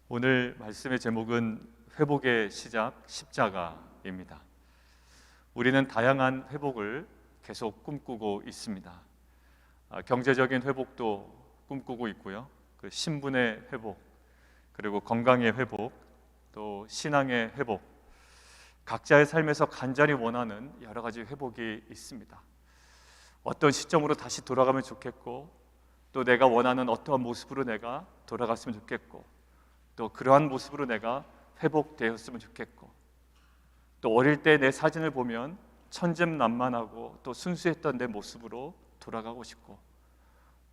오늘 말씀의 제목은 회복의 시작 십자가입니다. 우리는 다양한 회복을 계속 꿈꾸고 있습니다. 경제적인 회복도 꿈꾸고 있고요. 그 신분의 회복, 그리고 건강의 회복, 또 신앙의 회복, 각자의 삶에서 간절히 원하는 여러 가지 회복이 있습니다. 어떤 시점으로 다시 돌아가면 좋겠고, 또 내가 원하는 어떠한 모습으로 내가 돌아갔으면 좋겠고, 또 그러한 모습으로 내가 회복되었으면 좋겠고, 또 어릴 때 내 사진을 보면 천진난만하고 또 순수했던 내 모습으로 돌아가고 싶고,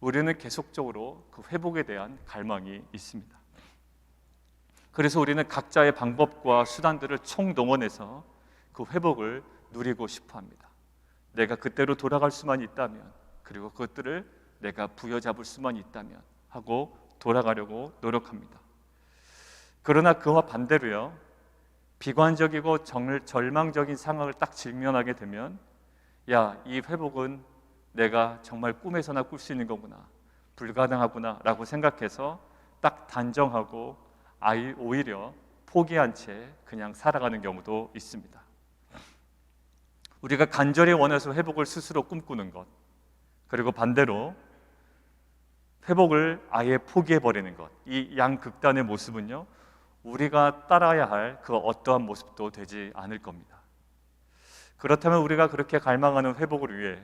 우리는 계속적으로 그 회복에 대한 갈망이 있습니다. 그래서 우리는 각자의 방법과 수단들을 총동원해서 그 회복을 누리고 싶어 합니다. 내가 그때로 돌아갈 수만 있다면, 그리고 그것들을 내가 부여잡을 수만 있다면 하고 돌아가려고 노력합니다. 그러나 그와 반대로요, 비관적이고 절망적인 상황을 딱 직면하게 되면, 야, 이 회복은 내가 정말 꿈에서나 꿀 수 있는 거구나, 불가능하구나 라고 생각해서 딱 단정하고 오히려 포기한 채 그냥 살아가는 경우도 있습니다. 우리가 간절히 원해서 회복을 스스로 꿈꾸는 것, 그리고 반대로 회복을 아예 포기해버리는 것, 이 양극단의 모습은요, 우리가 따라야 할 그 어떠한 모습도 되지 않을 겁니다. 그렇다면 우리가 그렇게 갈망하는 회복을 위해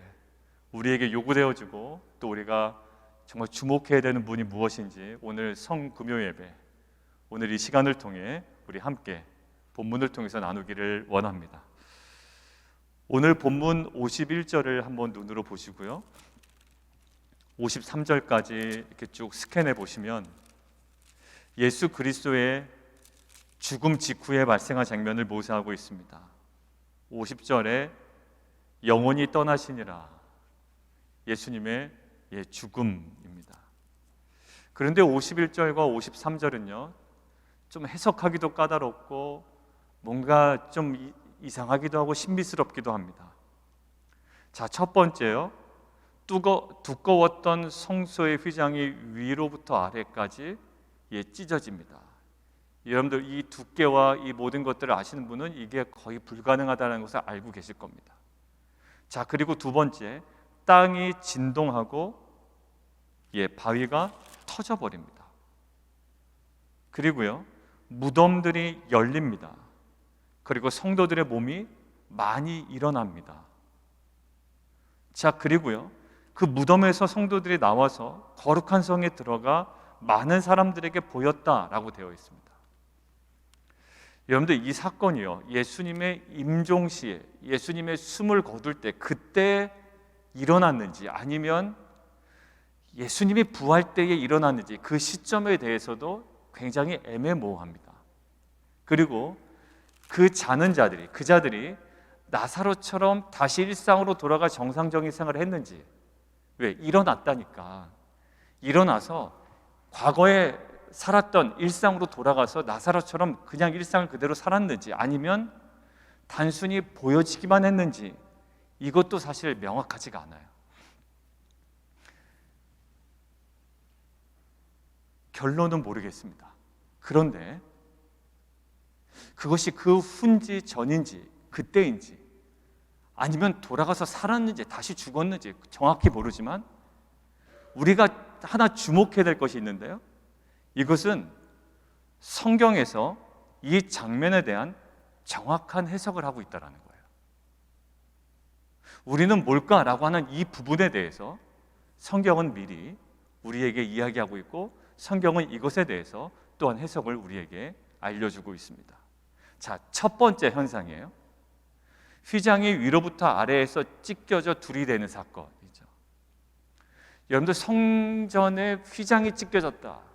우리에게 요구되어지고, 또 우리가 정말 주목해야 되는 분이 무엇인지 오늘 성금요 예배, 오늘 이 시간을 통해 우리 함께 본문을 통해서 나누기를 원합니다. 오늘 본문 51절을 한번 눈으로 보시고요, 53절까지 이렇게 쭉 스캔해 보시면 예수 그리스도의 죽음 직후에 발생한 장면을 모사하고 있습니다. 50절에 영원히 떠나시니라, 예수님의 죽음입니다. 그런데 51절과 53절은요, 좀 해석하기도 까다롭고 뭔가 좀 이상하기도 하고 신비스럽기도 합니다. 자, 첫 번째요, 두꺼웠던 성소의 휘장이 위로부터 아래까지 찢어집니다. 여러분들 이 두께와 이 모든 것들을 아시는 분은 이게 거의 불가능하다는 것을 알고 계실 겁니다. 자, 그리고 두 번째, 땅이 진동하고 바위가 터져버립니다. 그리고요, 무덤들이 열립니다. 그리고 성도들의 몸이 많이 일어납니다. 자, 그리고요, 그 무덤에서 성도들이 나와서 거룩한 성에 들어가 많은 사람들에게 보였다라고 되어 있습니다. 여러분들 이 사건이요, 예수님의 임종시에, 예수님의 숨을 거둘 때 그때 일어났는지, 아니면 예수님이 부활 때에 일어났는지, 그 시점에 대해서도 굉장히 애매모호합니다. 그리고 그 자는 자들이, 그 자들이 나사로처럼 다시 일상으로 돌아가 정상적인 생활을 했는지, 왜? 일어났다니까. 일어나서 과거에 살았던 일상으로 돌아가서 나사로처럼 그냥 일상을 그대로 살았는지, 아니면 단순히 보여지기만 했는지, 이것도 사실 명확하지가 않아요. 결론은 모르겠습니다. 그런데 그것이 그 후인지 전인지 그때인지, 아니면 돌아가서 살았는지 다시 죽었는지 정확히 모르지만, 우리가 하나 주목해야 될 것이 있는데요, 이것은 성경에서 이 장면에 대한 정확한 해석을 하고 있다는 거예요. 우리는 뭘까라고 하는 이 부분에 대해서 성경은 미리 우리에게 이야기하고 있고, 성경은 이것에 대해서 또한 해석을 우리에게 알려주고 있습니다. 자, 첫 번째 현상이에요. 휘장이 위로부터 아래에서 찢겨져 둘이 되는 사건이죠. 여러분들, 성전에 휘장이 찢겨졌다,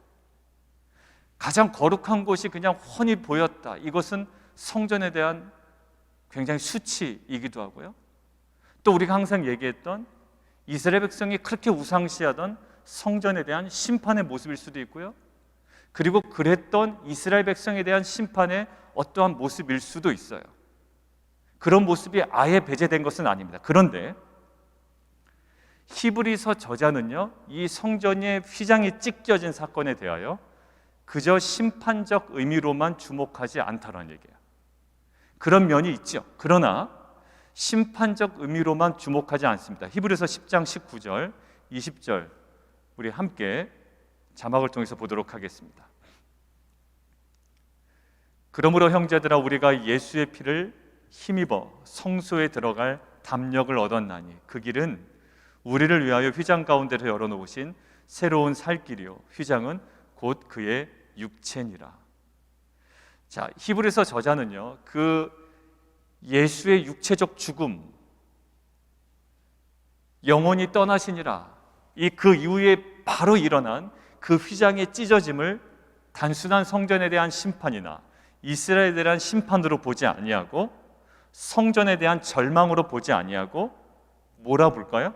가장 거룩한 곳이 그냥 훤히 보였다, 이것은 성전에 대한 굉장히 수치이기도 하고요, 또 우리가 항상 얘기했던 이스라엘 백성이 그렇게 우상시하던 성전에 대한 심판의 모습일 수도 있고요, 그리고 그랬던 이스라엘 백성에 대한 심판의 어떠한 모습일 수도 있어요. 그런 모습이 아예 배제된 것은 아닙니다. 그런데 히브리서 저자는요, 이 성전의 휘장이 찢겨진 사건에 대하여 그저 심판적 의미로만 주목하지 않다는 얘기예요. 그런 면이 있죠. 그러나 심판적 의미로만 주목하지 않습니다. 히브리서 10장 19절, 20절 우리 함께 자막을 통해서 보도록 하겠습니다. 그러므로 형제들아, 우리가 예수의 피를 힘입어 성소에 들어갈 담력을 얻었나니 그 길은 우리를 위하여 휘장 가운데로 열어놓으신 새로운 살 길이요 휘장은 곧 그의 육체니라. 자, 히브리서 저자는요, 그 예수의 육체적 죽음, 영원히 떠나시니라, 그 이후에 바로 일어난 그 휘장의 찢어짐을 단순한 성전에 대한 심판이나 이스라엘에 대한 심판으로 보지 아니하고 성전에 대한 절망으로 보지 아니하고 뭐라 볼까요?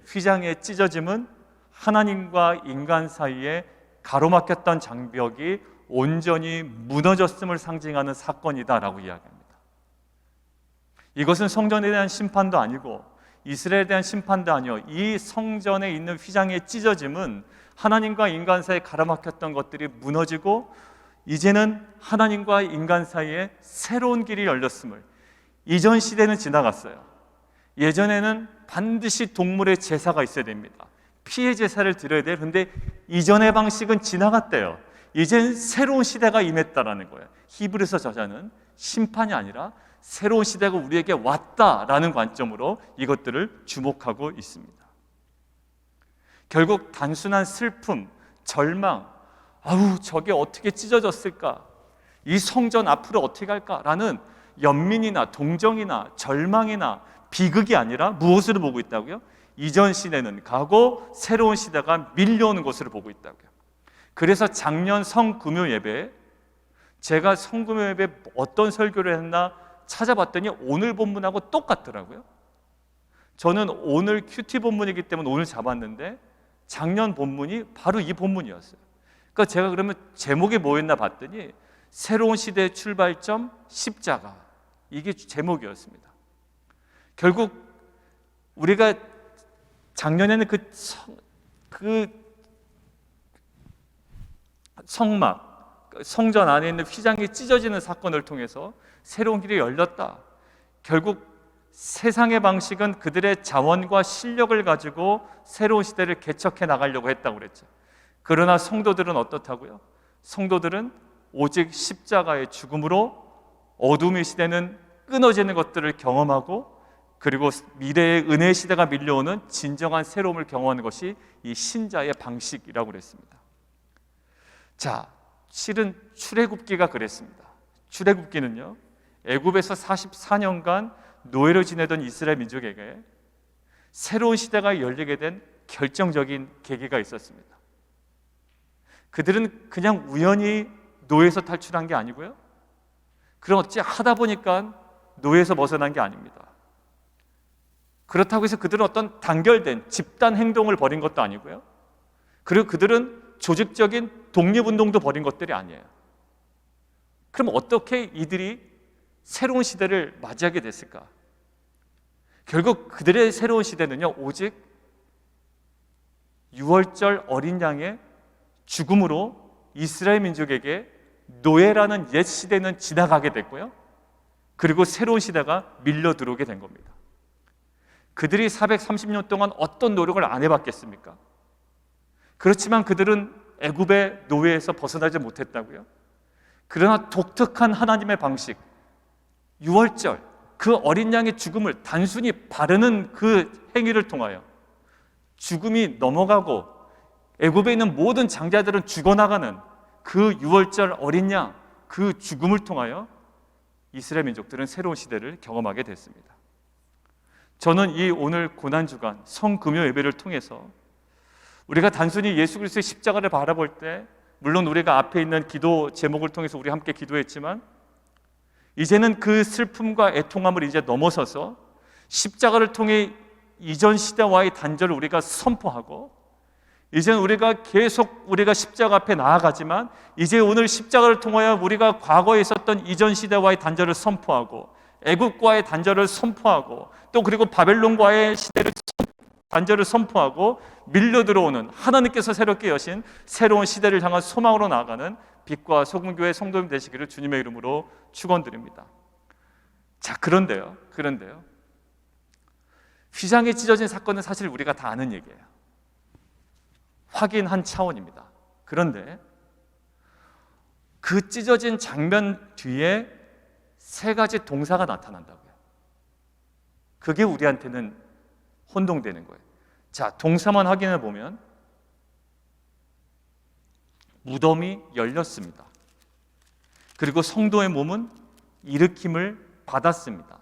휘장의 찢어짐은 하나님과 인간 사이에 가로막혔던 장벽이 온전히 무너졌음을 상징하는 사건이다라고 이야기합니다. 이것은 성전에 대한 심판도 아니고 이스라엘에 대한 심판도 아니요, 이 성전에 있는 휘장의 찢어짐은 하나님과 인간 사이에 가로막혔던 것들이 무너지고 이제는 하나님과 인간 사이에 새로운 길이 열렸음을, 이전 시대는 지나갔어요. 예전에는 반드시 동물의 제사가 있어야 됩니다. 피의 제사를 드려야 돼요. 그런데 이전의 방식은 지나갔대요. 이젠 새로운 시대가 임했다라는 거예요. 히브리서 저자는 심판이 아니라 새로운 시대가 우리에게 왔다라는 관점으로 이것들을 주목하고 있습니다. 결국 단순한 슬픔, 절망, 아우 저게 어떻게 찢어졌을까, 이 성전 앞으로 어떻게 갈까라는 연민이나 동정이나 절망이나 비극이 아니라 무엇을 보고 있다고요? 이전 시대는 가고 새로운 시대가 밀려오는 것을 보고 있다고요. 그래서 작년 성금요 예배에 제가 성금요 예배 어떤 설교를 했나 찾아봤더니 오늘 본문하고 똑같더라고요. 저는 오늘 큐티 본문이기 때문에 오늘 잡았는데 작년 본문이 바로 이 본문이었어요. 그러니까 제가 그러면 제목이 뭐였나 봤더니 새로운 시대의 출발점 십자가, 이게 제목이었습니다. 결국 우리가 작년에는 그 성막, 성전 안에 있는 휘장이 찢어지는 사건을 통해서 새로운 길이 열렸다. 결국 세상의 방식은 그들의 자원과 실력을 가지고 새로운 시대를 개척해 나가려고 했다고 그랬죠. 그러나 성도들은 어떻다고요? 성도들은 오직 십자가의 죽음으로 어둠의 시대는 끊어지는 것들을 경험하고, 그리고 미래의 은혜의 시대가 밀려오는 진정한 새로움을 경험하는 것이 이 신자의 방식이라고 그랬습니다. 자, 실은 출애굽기가 그랬습니다. 출애굽기는요, 애굽에서 44년간 노예로 지내던 이스라엘 민족에게 새로운 시대가 열리게 된 결정적인 계기가 있었습니다. 그들은 그냥 우연히 노예에서 탈출한 게 아니고요, 그럼 어찌 하다 보니까 노예에서 벗어난 게 아닙니다. 그렇다고 해서 그들은 어떤 단결된 집단 행동을 벌인 것도 아니고요, 그리고 그들은 조직적인 독립운동도 벌인 것들이 아니에요. 그럼 어떻게 이들이 새로운 시대를 맞이하게 됐을까? 결국 그들의 새로운 시대는요, 오직 유월절 어린 양의 죽음으로 이스라엘 민족에게 노예라는 옛 시대는 지나가게 됐고요, 그리고 새로운 시대가 밀려 들어오게 된 겁니다. 그들이 430년 동안 어떤 노력을 안 해봤겠습니까? 그렇지만 그들은 애굽의 노예에서 벗어나지 못했다고요. 그러나 독특한 하나님의 방식, 유월절, 그 어린 양의 죽음을 단순히 바르는 그 행위를 통하여 죽음이 넘어가고 애굽에 있는 모든 장자들은 죽어나가는 그 유월절 어린 양, 그 죽음을 통하여 이스라엘 민족들은 새로운 시대를 경험하게 됐습니다. 저는 이 오늘 고난주간 성금요 예배를 통해서 우리가 단순히 예수 그리스도의 십자가를 바라볼 때, 물론 우리가 앞에 있는 기도 제목을 통해서 우리 함께 기도했지만, 이제는 그 슬픔과 애통함을 이제 넘어서서 십자가를 통해 이전 시대와의 단절을 우리가 선포하고, 이제는 우리가 계속 우리가 십자가 앞에 나아가지만 이제 오늘 십자가를 통하여 우리가 과거에 있었던 이전 시대와의 단절을 선포하고, 애국과의 단절을 선포하고, 또 그리고 바벨론과의 시대를 단절을 선포하고 밀려 들어오는 하나님께서 새롭게 여신 새로운 시대를 향한 소망으로 나아가는 빛과 소금교회 성도님 되시기를 주님의 이름으로 축원드립니다. 자, 그런데요. 휘장이 찢어진 사건은 사실 우리가 다 아는 얘기예요. 확인 한 차원입니다. 그런데 그 찢어진 장면 뒤에 세 가지 동사가 나타난다고요. 그게 우리한테는 혼동되는 거예요. 자, 동사만 확인해 보면 무덤이 열렸습니다. 그리고 성도의 몸은 일으킴을 받았습니다.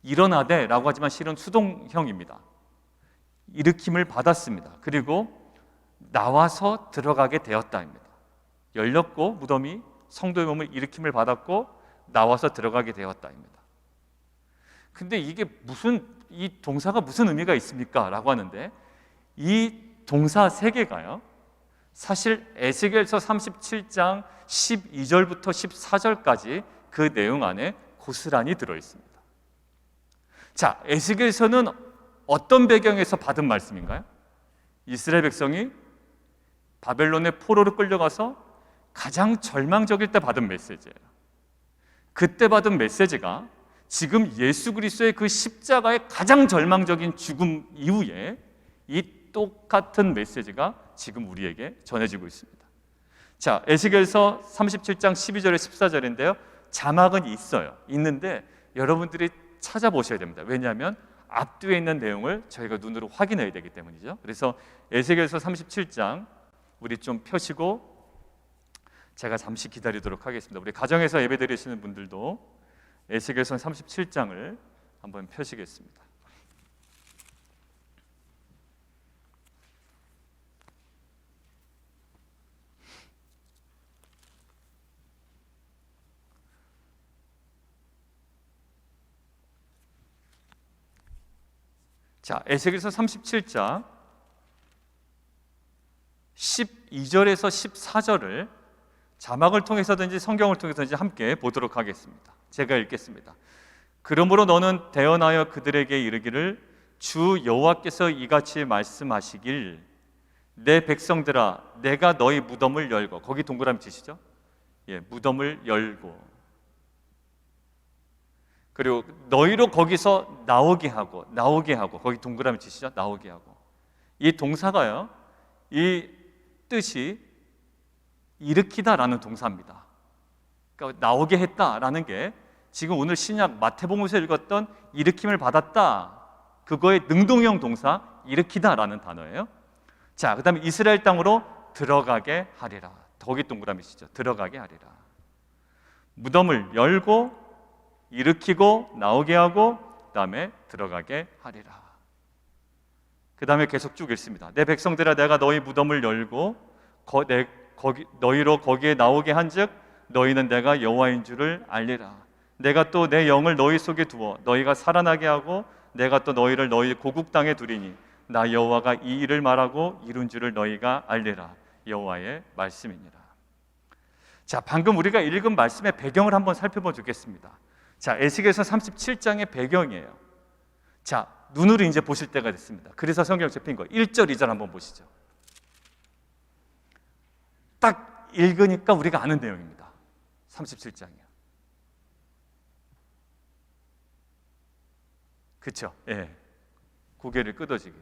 일어나되 라고 하지만 실은 수동형입니다. 일으킴을 받았습니다. 그리고 나와서 들어가게 되었다입니다. 열렸고 무덤이 성도의 몸을 일으킴을 받았고 나와서 들어가게 되었다입니다. 근데 이게 이 동사가 무슨 의미가 있습니까? 라고 하는데 이 동사 세 개가요, 사실 에스겔서 37장 12절부터 14절까지 그 내용 안에 고스란히 들어있습니다. 자, 에스겔서는 어떤 배경에서 받은 말씀인가요? 이스라엘 백성이 바벨론의 포로로 끌려가서 가장 절망적일 때 받은 메시지예요. 그때 받은 메시지가 지금 예수 그리스도의 그 십자가의 가장 절망적인 죽음 이후에 이 똑같은 메시지가 지금 우리에게 전해지고 있습니다. 자, 에스겔서 37장 12절에 14절인데요. 자막은 있는데 여러분들이 찾아보셔야 됩니다. 왜냐하면 앞뒤에 있는 내용을 저희가 눈으로 확인해야 되기 때문이죠. 그래서 에스겔서 37장 우리 좀 펴시고 제가 잠시 기다리도록 하겠습니다. 우리 가정에서 예배드리시는 분들도 에스겔서 37장을 한번 펴시겠습니다. 자, 에스겔서 37장 12절에서 14절을 자막을 통해서든지 성경을 통해서든지 함께 보도록 하겠습니다. 제가 읽겠습니다. 그러므로 너는 대언하여 그들에게 이르기를 주 여호와께서 이같이 말씀하시길 내 백성들아 내가 너희 무덤을 열고, 거기 동그라미 치시죠? 예, 무덤을 열고, 그리고 너희로 거기서 나오게 하고 거기 동그라미 치시죠? 나오게 하고. 이 동사가요, 이 뜻이 일으키다라는 동사입니다. 그러니까 나오게 했다라는 게 지금 오늘 신약 마태복음에서 읽었던 일으킴을 받았다, 그거의 능동형 동사 일으키다라는 단어예요. 자, 그 다음에 이스라엘 땅으로 들어가게 하리라. 거기 동그라미 치죠? 들어가게 하리라. 무덤을 열고 일으키고 나오게 하고 그 다음에 들어가게 하리라. 그 다음에 계속 쭉 읽습니다. 내 백성들아 내가 너희 무덤을 열고 너희로 거기에 나오게 한즉 너희는 내가 여호와인 줄을 알리라. 내가 또 내 영을 너희 속에 두어 너희가 살아나게 하고 내가 또 너희를 너희 고국 땅에 두리니 나 여호와가 이 일을 말하고 이룬 줄을 너희가 알리라. 여호와의 말씀이니라. 자, 방금 우리가 읽은 말씀의 배경을 한번 살펴보겠습니다. 자, 에스겔서 37장의 배경이에요. 자, 눈으로 이제 보실 때가 됐습니다. 그래서 성경 접힌 거 1절 2절 한번 보시죠. 딱 읽으니까 우리가 아는 내용입니다. 37장이요. 그렇죠? 예. 고개를 끄덕이게.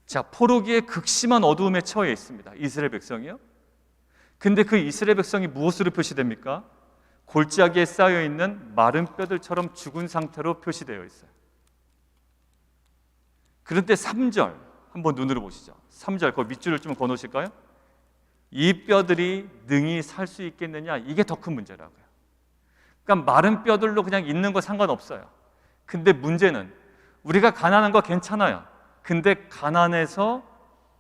자, 포로기의 극심한 어두움에 처해 있습니다. 이스라엘 백성이요. 근데 그 이스라엘 백성이 무엇으로 표시됩니까? 골짜기에 쌓여 있는 마른 뼈들처럼 죽은 상태로 표시되어 있어요. 그런데 3절 한번 눈으로 보시죠. 3절 그 밑줄을 좀 그어놓으실까요? 이 뼈들이 능히 살 수 있겠느냐, 이게 더 큰 문제라고요. 그러니까 마른 뼈들로 그냥 있는 거 상관없어요. 근데 문제는 우리가 가난한 거 괜찮아요. 근데 가난에서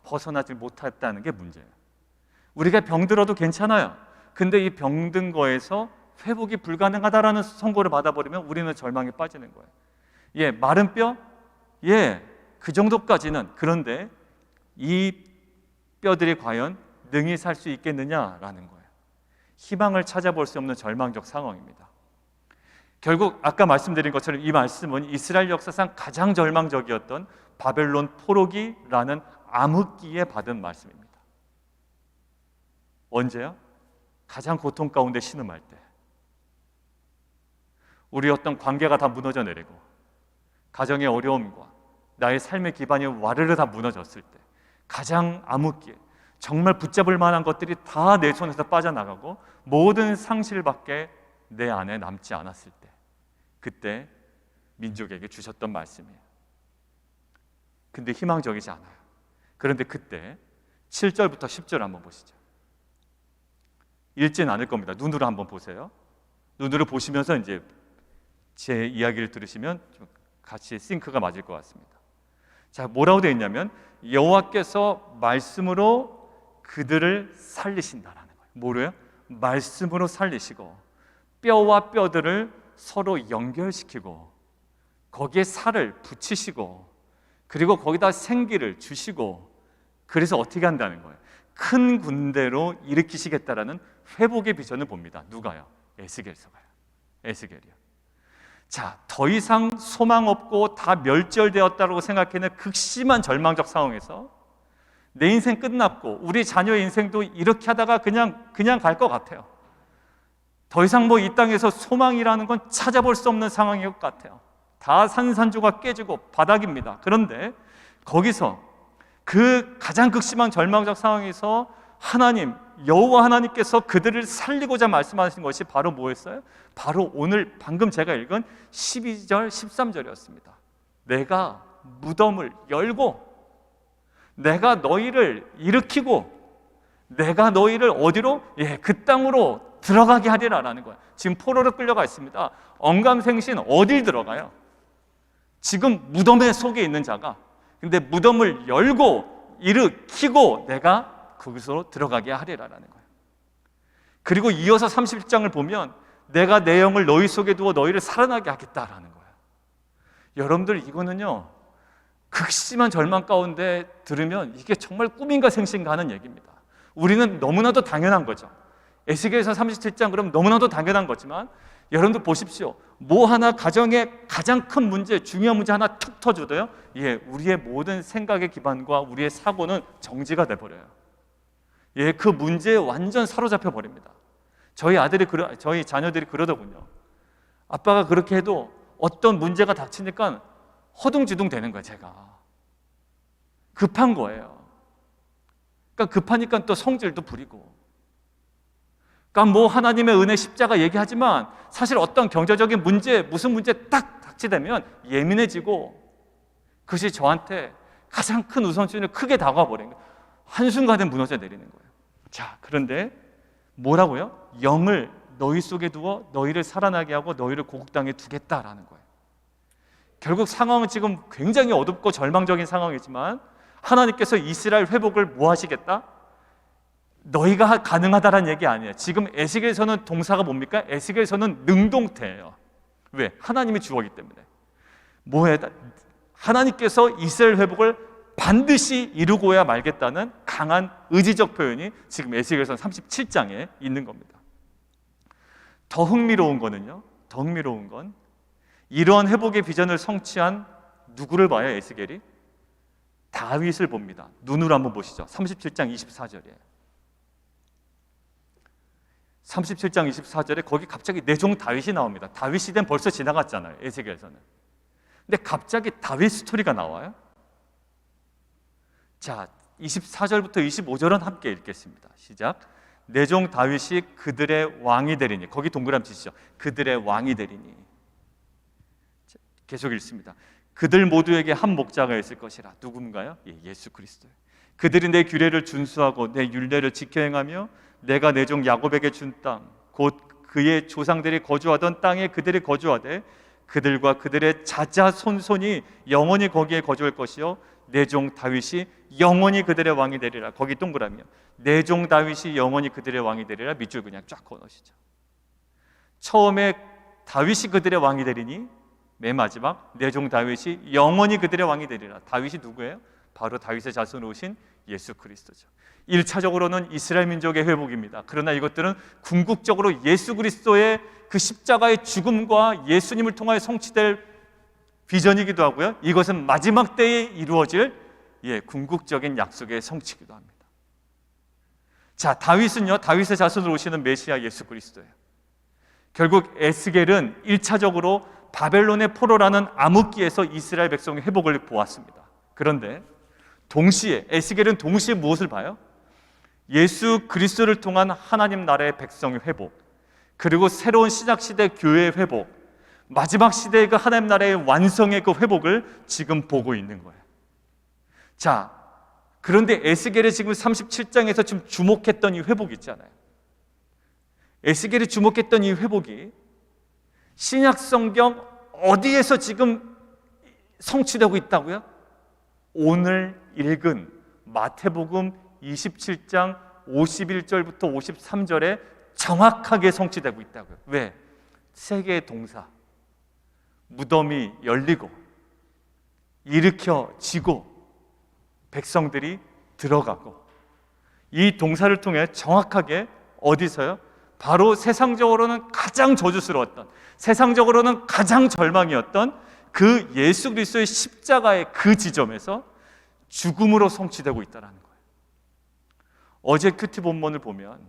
벗어나지 못했다는 게 문제예요. 우리가 병들어도 괜찮아요. 근데 이 병든 거에서 회복이 불가능하다라는 선고를 받아버리면 우리는 절망에 빠지는 거예요. 예, 마른 뼈? 예, 그 정도까지는. 그런데 이 뼈들이 과연 능히 살 수 있겠느냐라는 거예요. 희망을 찾아볼 수 없는 절망적 상황입니다. 결국 아까 말씀드린 것처럼 이 말씀은 이스라엘 역사상 가장 절망적이었던 바벨론 포로기라는 암흑기에 받은 말씀입니다. 언제요? 가장 고통 가운데 신음할 때, 우리 어떤 관계가 다 무너져 내리고 가정의 어려움과 나의 삶의 기반이 와르르 다 무너졌을 때, 가장 암흑기에 정말 붙잡을 만한 것들이 다 내 손에서 빠져나가고 모든 상실밖에 내 안에 남지 않았을 때, 그때 민족에게 주셨던 말씀이에요. 근데 희망적이지 않아요. 그런데 그때 7절부터 10절 한번 보시죠. 읽지는 않을 겁니다. 눈으로 한번 보세요. 눈으로 보시면서 이제 제 이야기를 들으시면 좀 같이 싱크가 맞을 것 같습니다. 자, 뭐라고 되어 있냐면 여호와께서 말씀으로 그들을 살리신다라는 거예요. 뭐로요? 말씀으로 살리시고 뼈와 뼈들을 서로 연결시키고 거기에 살을 붙이시고 그리고 거기다 생기를 주시고, 그래서 어떻게 한다는 거예요? 큰 군대로 일으키시겠다라는 회복의 비전을 봅니다. 누가요? 에스겔서가요. 에스겔이요. 자, 더 이상 소망 없고 다 멸절되었다고 생각하는 극심한 절망적 상황에서 내 인생 끝났고 우리 자녀의 인생도 이렇게 하다가 그냥 갈 것 같아요. 더 이상 뭐 이 땅에서 소망이라는 건 찾아볼 수 없는 상황인 것 같아요. 다 산산조각 깨지고 바닥입니다. 그런데 거기서 그 가장 극심한 절망적 상황에서 하나님, 여호와 하나님께서 그들을 살리고자 말씀하신 것이 바로 뭐였어요? 바로 오늘 방금 제가 읽은 12절, 13절이었습니다. 내가 무덤을 열고 내가 너희를 일으키고 내가 너희를 어디로? 그 땅으로 들어가게 하리라라는 거예요. 지금 포로로 끌려가 있습니다. 언감생신 어딜 들어가요? 지금 무덤의 속에 있는 자가, 근데 무덤을 열고 일으키고 내가 거기서 들어가게 하리라라는 거예요. 그리고 이어서 31장을 보면 내가 내 영을 너희 속에 두어 너희를 살아나게 하겠다라는 거예요. 여러분들, 이거는요 극심한 절망 가운데 들으면 이게 정말 꿈인가 생신가 하는 얘기입니다. 우리는 너무나도 당연한 거죠. 에스겔서 37장 그럼 너무나도 당연한 거지만 여러분들 보십시오. 뭐 하나 가정의 가장 큰 문제, 중요한 문제 하나 툭 터져도요, 우리의 모든 생각의 기반과 우리의 사고는 정지가 돼버려요. 그 문제에 완전 사로잡혀 버립니다. 저희 자녀들이 그러더군요. 아빠가 그렇게 해도 어떤 문제가 닥치니까 허둥지둥 되는 거예요. 제가 급한 거예요. 그러니까 급하니까 또 성질도 부리고, 그러니까 뭐 하나님의 은혜 십자가 얘기하지만 사실 어떤 경제적인 문제, 무슨 문제 딱 닥치되면 예민해지고 그것이 저한테 가장 큰 우선순위를 크게 다가와 버린 거예요. 한순간에 무너져 내리는 거예요. 자, 그런데 뭐라고요? 영을 너희 속에 두어 너희를 살아나게 하고 너희를 고국 땅에 두겠다라는 거예요. 결국 상황은 지금 굉장히 어둡고 절망적인 상황이지만 하나님께서 이스라엘 회복을 뭐 하시겠다? 너희가 가능하다라는 얘기 아니에요. 지금 에스겔서는 동사가 뭡니까? 에스겔서는 능동태예요. 왜? 하나님이 주어기 때문에. 뭐해? 하나님께서 이스라엘 회복을 반드시 이루고야 말겠다는 강한 의지적 표현이 지금 에스겔서 37장에 있는 겁니다. 더 흥미로운 거는요, 더 흥미로운 건 이러한 회복의 비전을 성취한 누구를 봐요? 에스겔이 다윗을 봅니다. 눈으로 한번 보시죠. 37장 24절이에요. 37장 24절에 거기 갑자기 내종 다윗이 나옵니다. 다윗 시대는 벌써 지나갔잖아요, 에스겔에서는. 근데 갑자기 다윗 스토리가 나와요. 자, 24절부터 25절은 함께 읽겠습니다. 시작. 내종 다윗이 그들의 왕이 되리니, 거기 동그라미 치시죠. 그들의 왕이 되리니. 계속 읽습니다. 그들 모두에게 한 목자가 있을 것이라. 누군가요? 예수 그리스도예요. 그들이 내 규례를 준수하고 내 율례를 지켜 행하며 내가 내 종 야곱에게 준 땅, 곧 그의 조상들이 거주하던 땅에 그들이 거주하되 그들과 그들의 자자손손이 영원히 거기에 거주할 것이요 내 종 다윗이 영원히 그들의 왕이 되리라. 거기 동그라미요. 내 종 다윗이 영원히 그들의 왕이 되리라. 밑줄 그냥 쫙 그어놓으시죠. 처음에 다윗이 그들의 왕이 되리니, 맨 마지막 내 종 다윗이 영원히 그들의 왕이 되리라. 다윗이 누구예요? 바로 다윗의 자손으로 오신 예수 그리스도죠. 1차적으로는 이스라엘 민족의 회복입니다. 그러나 이것들은 궁극적으로 예수 그리스도의 그 십자가의 죽음과 예수님을 통하여 성취될 비전이기도 하고요, 이것은 마지막 때에 이루어질 궁극적인 약속의 성취이기도 합니다. 자, 다윗은요, 다윗의 자손으로 오시는 메시아 예수 그리스도예요. 결국 에스겔은 1차적으로 바벨론의 포로라는 암흑기에서 이스라엘 백성의 회복을 보았습니다. 그런데 동시에 에스겔은 동시에 무엇을 봐요? 예수 그리스도를 통한 하나님 나라의 백성의 회복, 그리고 새로운 시작 시대 교회의 회복, 마지막 시대의 그 하나님 나라의 완성의 그 회복을 지금 보고 있는 거예요. 자, 그런데 에스겔이 지금 37장에서 지금 주목했던 이 회복이 있잖아요. 에스겔이 주목했던 이 회복이 신약 성경 어디에서 지금 성취되고 있다고요? 오늘 읽은 마태복음 27장 51절부터 53절에 정확하게 성취되고 있다고요. 왜? 세 개의 동사, 무덤이 열리고 일으켜지고 백성들이 들어가고, 이 동사를 통해 정확하게 어디서요? 바로 세상적으로는 가장 저주스러웠던, 세상적으로는 가장 절망이었던 그 예수 그리스도의 십자가의 그 지점에서 죽음으로 성취되고 있다는 거예요. 어제 큐티 본문을 보면,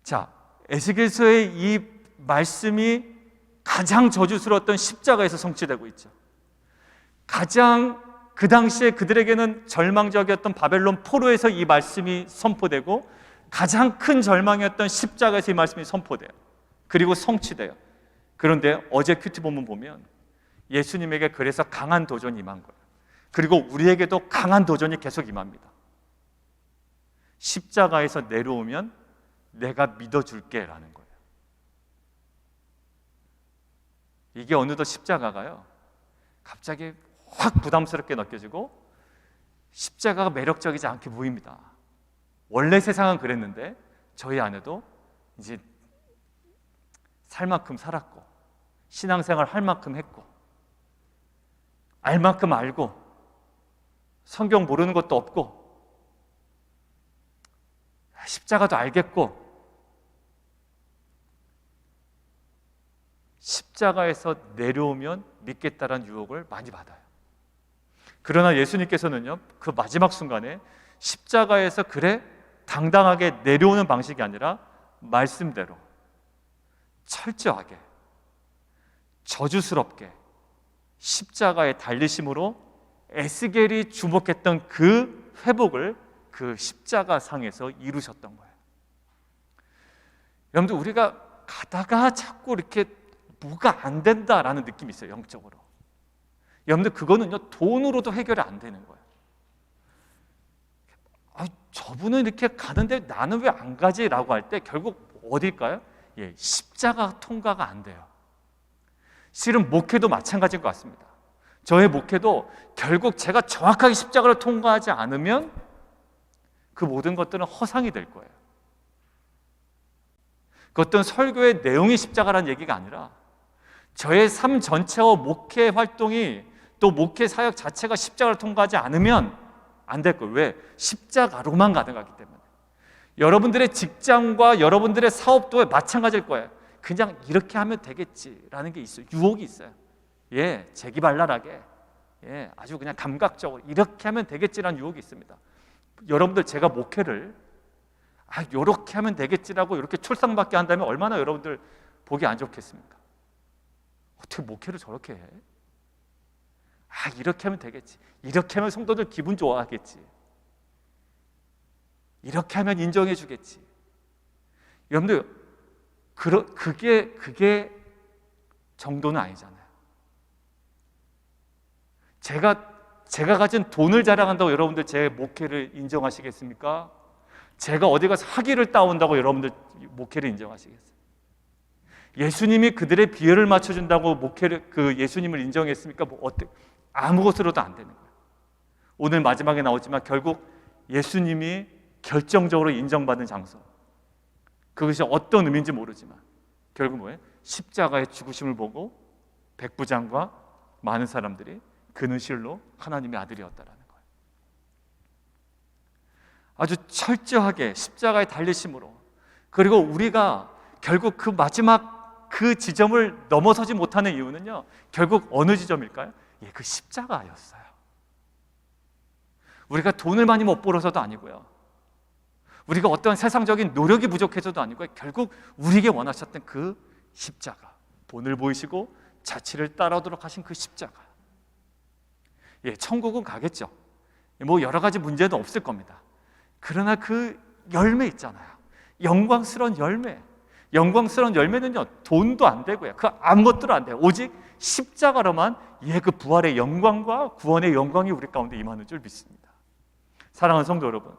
자, 에스겔서의 이 말씀이 가장 저주스러웠던 십자가에서 성취되고 있죠. 가장 그 당시에 그들에게는 절망적이었던 바벨론 포로에서 이 말씀이 선포되고, 가장 큰 절망이었던 십자가에서 이 말씀이 선포돼요. 그리고 성취돼요. 그런데 어제 큐티 본문 보면 예수님에게 그래서 강한 도전이 임한 거예요. 그리고 우리에게도 강한 도전이 계속 임합니다. 십자가에서 내려오면 내가 믿어줄게 라는 거예요. 이게 어느덧 십자가가요, 갑자기 확 부담스럽게 느껴지고 십자가가 매력적이지 않게 보입니다. 원래 세상은 그랬는데 저희 안에도 이제 살 만큼 살았고, 신앙생활 할 만큼 했고, 알 만큼 알고, 성경 모르는 것도 없고, 십자가도 알겠고, 십자가에서 내려오면 믿겠다라는 유혹을 많이 받아요. 그러나 예수님께서는요, 그 마지막 순간에 십자가에서 그래 당당하게 내려오는 방식이 아니라 말씀대로 철저하게 저주스럽게 십자가에 달리심으로 에스겔이 주목했던 그 회복을 그 십자가 상에서 이루셨던 거예요. 여러분들, 우리가 가다가 자꾸 이렇게 뭐가 안 된다라는 느낌이 있어요, 영적으로. 여러분들, 그거는요, 돈으로도 해결이 안 되는 거예요. 저분은 이렇게 가는데 나는 왜 안 가지? 라고 할 때 결국 어딜까요? 십자가 통과가 안 돼요. 실은 목회도 마찬가지인 것 같습니다. 저의 목회도 결국 제가 정확하게 십자가를 통과하지 않으면 그 모든 것들은 허상이 될 거예요. 그 어떤 설교의 내용이 십자가라는 얘기가 아니라 저의 삶 전체와 목회 활동이, 또 목회 사역 자체가 십자가를 통과하지 않으면 안 될 거예요. 왜? 십자가로만 가능하기 때문에. 여러분들의 직장과 여러분들의 사업도 마찬가지일 거예요. 그냥 이렇게 하면 되겠지라는 게 있어요. 유혹이 있어요. 재기발랄하게, 아주 그냥 감각적으로 이렇게 하면 되겠지라는 유혹이 있습니다. 여러분들, 제가 목회를 이렇게 하면 되겠지라고 이렇게 출상받게 한다면 얼마나 여러분들 보기 안 좋겠습니까? 어떻게 목회를 저렇게 해? 이렇게 하면 되겠지. 이렇게 하면 성도들 기분 좋아하겠지. 이렇게 하면 인정해 주겠지. 여러분들, 그게 정도는 아니잖아요. 제가 가진 돈을 자랑한다고 여러분들 제 목회를 인정하시겠습니까? 제가 어디 가서 학위를 따온다고 여러분들 목회를 인정하시겠어요? 예수님이 그들의 비열을 맞춰준다고 목회를, 예수님을 인정했습니까? 아무것으로도 안 되는 거예요. 오늘 마지막에 나오지만 결국 예수님이 결정적으로 인정받은 장소, 그것이 어떤 의미인지 모르지만 결국 뭐예요? 십자가의 죽으심을 보고 백부장과 많은 사람들이 그는 실로 하나님의 아들이었다라는 거예요. 아주 철저하게 십자가에 달리심으로, 그리고 우리가 결국 그 마지막 그 지점을 넘어서지 못하는 이유는요, 결국 어느 지점일까요? 예, 그 십자가였어요. 우리가 돈을 많이 못 벌어서도 아니고요, 우리가 어떤 세상적인 노력이 부족해서도 아니고요, 결국 우리에게 원하셨던 그 십자가, 본을 보이시고 자취를 따라오도록 하신 그 십자가. 예, 천국은 가겠죠. 뭐 여러 가지 문제는 없을 겁니다. 그러나 그 열매 있잖아요, 영광스러운 열매. 영광스러운 열매는요, 돈도 안 되고요, 그 아무것도 안 돼요. 오직 십자가로만 그 부활의 영광과 구원의 영광이 우리 가운데 임하는 줄 믿습니다. 사랑하는 성도 여러분,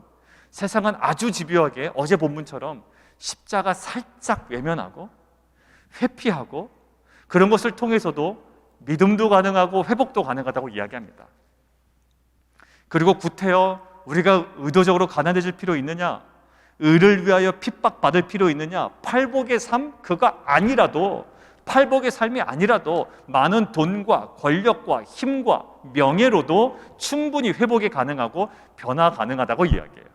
세상은 아주 집요하게 어제 본문처럼 십자가 살짝 외면하고 회피하고 그런 것을 통해서도 믿음도 가능하고 회복도 가능하다고 이야기합니다. 그리고 구태여 우리가 의도적으로 가난해질 필요 있느냐? 의를 위하여 핍박받을 필요 있느냐? 팔복의 삶 그가 아니라도, 팔복의 삶이 아니라도 많은 돈과 권력과 힘과 명예로도 충분히 회복이 가능하고 변화 가능하다고 이야기해요.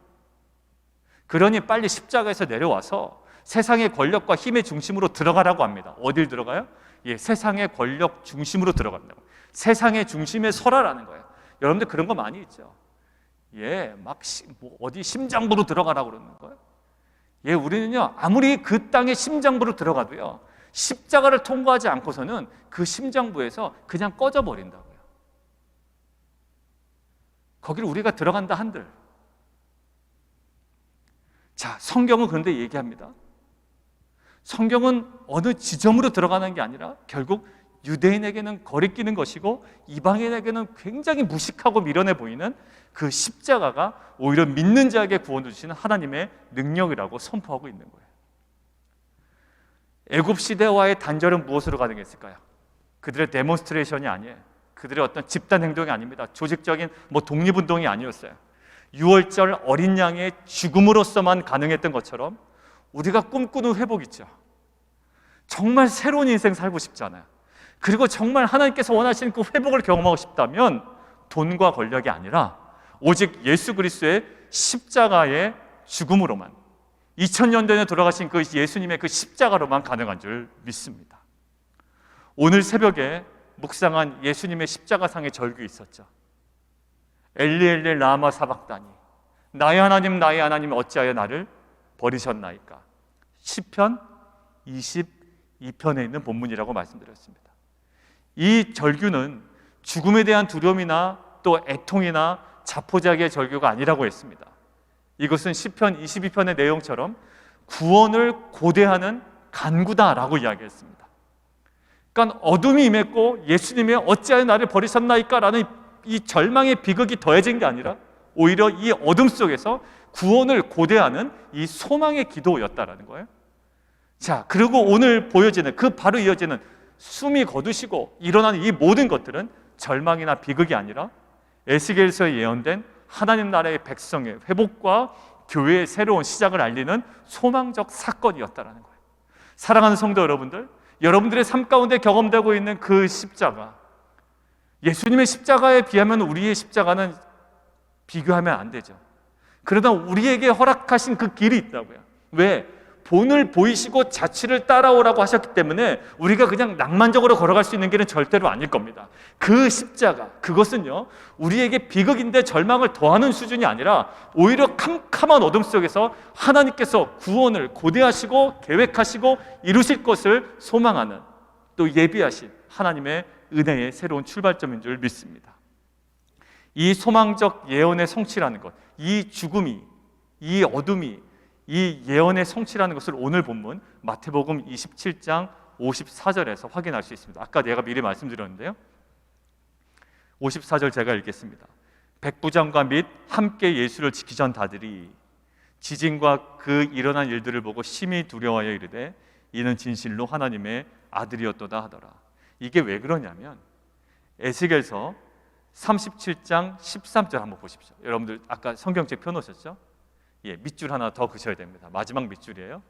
그러니 빨리 십자가에서 내려와서 세상의 권력과 힘의 중심으로 들어가라고 합니다. 어딜 들어가요? 예, 세상의 권력 중심으로 들어간다고. 세상의 중심에 서라라는 거예요. 여러분들 그런 거 많이 있죠. 예, 뭐 어디 심장부로 들어가라고 그러는 거예요. 예, 우리는요, 아무리 그 땅의 심장부로 들어가도요, 십자가를 통과하지 않고서는 그 심장부에서 그냥 꺼져버린다고요. 거기를 우리가 들어간다 한들. 자, 성경은 그런데 얘기합니다. 성경은 어느 지점으로 들어가는 게 아니라 결국 유대인에게는 거리끼는 것이고 이방인에게는 굉장히 무식하고 미련해 보이는 그 십자가가 오히려 믿는 자에게 구원을 주시는 하나님의 능력이라고 선포하고 있는 거예요. 애굽 시대와의 단절은 무엇으로 가능했을까요? 그들의 데몬스트레이션이 아니에요. 그들의 어떤 집단 행동이 아닙니다. 조직적인 독립운동이 아니었어요. 6월절 어린 양의 죽음으로서만 가능했던 것처럼 우리가 꿈꾸는 회복 있죠. 정말 새로운 인생 살고 싶잖아요. 그리고 정말 하나님께서 원하시는 그 회복을 경험하고 싶다면 돈과 권력이 아니라 오직 예수 그리스도의 십자가의 죽음으로만, 2000년 전에 돌아가신 그 예수님의 그 십자가로만 가능한 줄 믿습니다. 오늘 새벽에 묵상한 예수님의 십자가상의 절규 있었죠. 엘리 엘리 라마 사박다니, 나의 하나님 어찌하여 나를 버리셨나이까. 시편 22편에 있는 본문이라고 말씀드렸습니다. 이 절규는 죽음에 대한 두려움이나 또 애통이나 자포자기의 절규가 아니라고 했습니다. 이것은 시편 22편의 내용처럼 구원을 고대하는 간구다라고 이야기했습니다. 그러니까 어둠이 임했고 예수님이 어찌하여 나를 버리셨나이까 라는 이 절망의 비극이 더해진 게 아니라 오히려 이 어둠 속에서 구원을 고대하는 이 소망의 기도였다라는 거예요. 자, 그리고 오늘 보여지는 그 바로 이어지는 숨이 거두시고 일어나는 이 모든 것들은 절망이나 비극이 아니라 에스겔서에 예언된 하나님 나라의 백성의 회복과 교회의 새로운 시작을 알리는 소망적 사건이었다라는 거예요. 사랑하는 성도 여러분들, 여러분들의 삶 가운데 경험되고 있는 그 십자가, 예수님의 십자가에 비하면 우리의 십자가는 비교하면 안 되죠. 그러나 우리에게 허락하신 그 길이 있다고요. 왜? 본을 보이시고 자취를 따라오라고 하셨기 때문에 우리가 그냥 낭만적으로 걸어갈 수 있는 길은 절대로 아닐 겁니다. 그 십자가, 그것은요, 우리에게 비극인데 절망을 더하는 수준이 아니라 오히려 캄캄한 어둠 속에서 하나님께서 구원을 고대하시고 계획하시고 이루실 것을 소망하는, 또 예비하신 하나님의 은혜의 새로운 출발점인 줄 믿습니다. 이 소망적 예언의 성취라는 것, 이 죽음이, 이 어둠이 이 예언의 성취라는 것을 오늘 본문 마태복음 27장 54절에서 확인할 수 있습니다. 아까 내가 미리 말씀드렸는데요, 54절 제가 읽겠습니다. 백부장과 및 함께 예수를 지키던 다들이 지진과 그 일어난 일들을 보고 심히 두려워하여 이르되 이는 진실로 하나님의 아들이었도다 하더라. 이게 왜 그러냐면 에스겔서 37장 13절 한번 보십시오. 여러분들 아까 성경책 펴놓으셨죠? 예, 밑줄 하나 더 그셔야 됩니다. 마지막 밑줄이에요.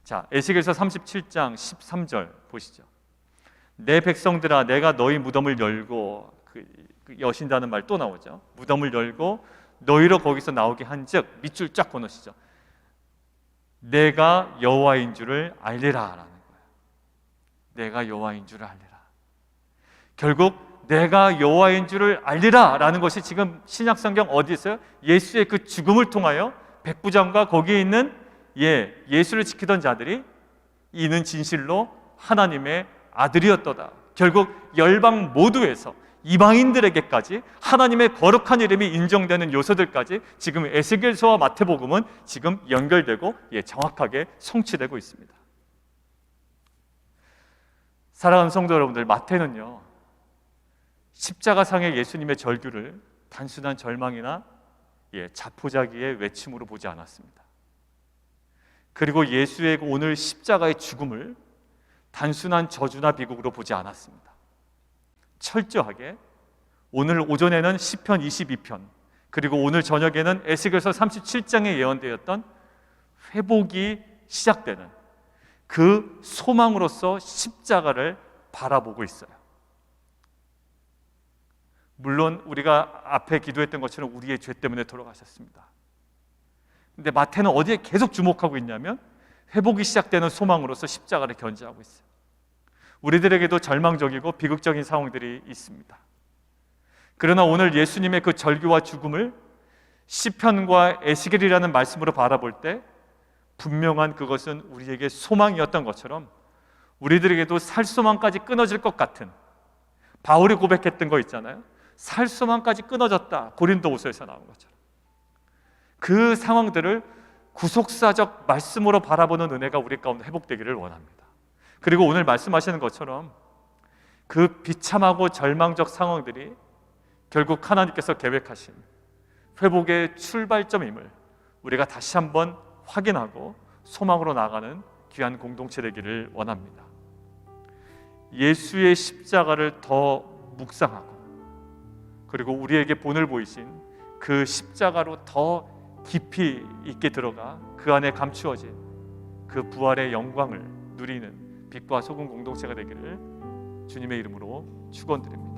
자, 에스겔서 37장 13절 보시죠. 내 백성들아, 내가 너희 무덤을 열고, 여신다는 말 또 나오죠. 무덤을 열고 너희로 거기서 나오게 한즉, 밑줄 쫙 건너시죠. 내가 여호와인 줄을 알리라 라는 거예요. 내가 여호와인 줄을 알리라. 결국 내가 여호와인 줄을 알리라 라는 것이 지금 신약성경 어디 있어요? 예수의 그 죽음을 통하여 백부장과 거기에 있는 예수를 지키던 자들이 이는 진실로 하나님의 아들이었도다. 결국 열방 모두에서 이방인들에게까지 하나님의 거룩한 이름이 인정되는 요소들까지 지금 에스겔서와 마태복음은 지금 연결되고 정확하게 성취되고 있습니다. 사랑하는 성도 여러분들, 마태는요 십자가상의 예수님의 절규를 단순한 절망이나 자포자기의 외침으로 보지 않았습니다. 그리고 예수의 오늘 십자가의 죽음을 단순한 저주나 비극으로 보지 않았습니다. 철저하게 오늘 오전에는 시편 22편, 그리고 오늘 저녁에는 에스겔서 37장에 예언되었던 회복이 시작되는 그 소망으로서 십자가를 바라보고 있어요. 물론 우리가 앞에 기도했던 것처럼 우리의 죄 때문에 돌아가셨습니다. 근데 마태는 어디에 계속 주목하고 있냐면 회복이 시작되는 소망으로서 십자가를 견지하고 있어요. 우리들에게도 절망적이고 비극적인 상황들이 있습니다. 그러나 오늘 예수님의 그 절규와 죽음을 시편과 에스겔이라는 말씀으로 바라볼 때 분명한 그것은 우리에게 소망이었던 것처럼 우리들에게도 살소망까지 끊어질 것 같은, 바울이 고백했던 거 있잖아요. 살소망까지 끊어졌다, 고린도후서에서 나온 것처럼 그 상황들을 구속사적 말씀으로 바라보는 은혜가 우리 가운데 회복되기를 원합니다. 그리고 오늘 말씀하시는 것처럼 그 비참하고 절망적 상황들이 결국 하나님께서 계획하신 회복의 출발점임을 우리가 다시 한번 확인하고 소망으로 나아가는 귀한 공동체 되기를 원합니다. 예수의 십자가를 더 묵상하고, 그리고 우리에게 본을 보이신 그 십자가로 더 깊이 있게 들어가 그 안에 감추어진 그 부활의 영광을 누리는 빛과 소금 공동체가 되기를 주님의 이름으로 축원드립니다.